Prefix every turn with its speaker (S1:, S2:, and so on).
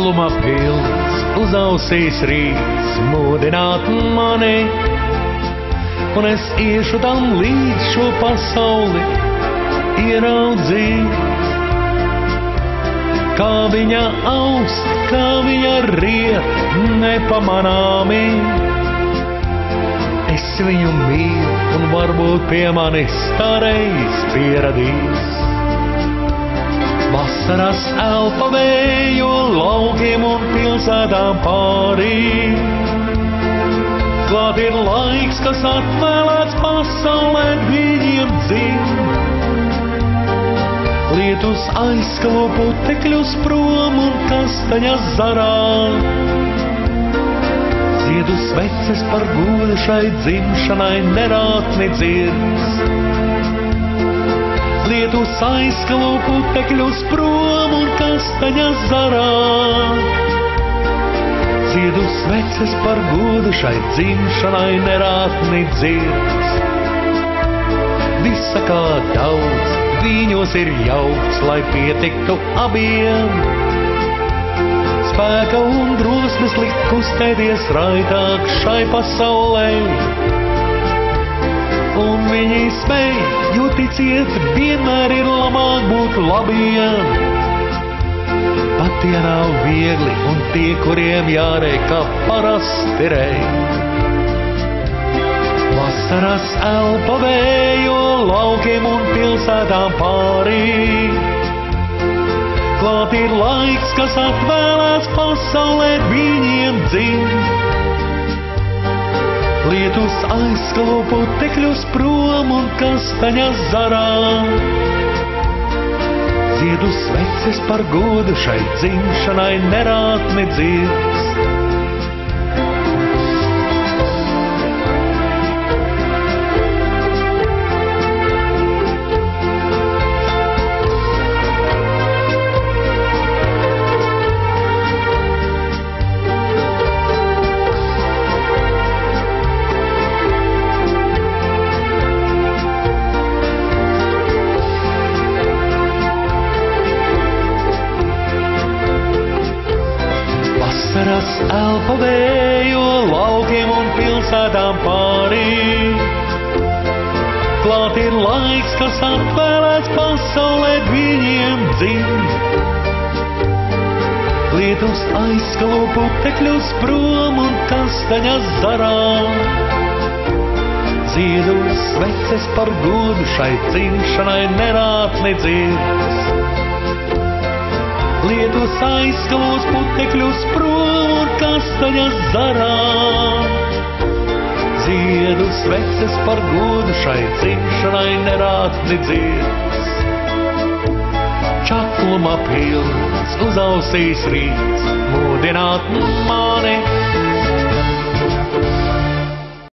S1: Čakluma pilns, uz ausīs rīts, mūdināt mani, un es iešu tam līdz šo pasauli ieraudzīt. Kā viņa aust, kā viņa riet, nepamanāmi. Es viņu mīlu, un varbūt pie manis tā reiz pieradīs. Vasaras elpa vējo laukiem un pilsētām pārī. Klāt ir laiks, kas atvēlēts pasaulē viņiem dzimt. Lietus aizskalo putekļus prom un kastaņas zarā. Ziedu sveces par godu šai dzimšanai nerātni dzirds. Lietus aizskalo putekļus prom un kastaņas zarā. Ziedu sveces par godu šai dzimšanai nerātni dzirds. Visa kā daudz, viņos ir jauks, lai pietiktu abiem. Spēka un drosmes likt kustēties raitāk šai pasaulē. Un viņi spēj, jo ticiet, vienmēr ir labāk būt labiem. Pat ja nav viegli un tie, kuriem jārej kā parasti rej. Vasaras elpa vējo laukiem un pilsētām pārī. Klāt ir laiks, kas atvēlēts pasaulē viņiem dzimt. Lietus aizskalo putekļus prom un kastaņas zarā. Ziedu sveces par godu šai dzimšanai nerātni dzirds. Vasaras elpa vējo laukiem un pilsētām pārī. Klāt ir laiks, kas atvēlēts pasaulē viņiem dzimt. Lietus aizskalo putekļus prom un kastaņas zarā. Ziedu sveces par godu šai dzimšanai nerātni dzirds. Lietus aizskalos putekļus prom un kastaņas zarā. Ziedu sveces par godu šai dzimšanai nerātni dzirds. Čakluma pilns, uz ausīs rīts, mūdināt mani,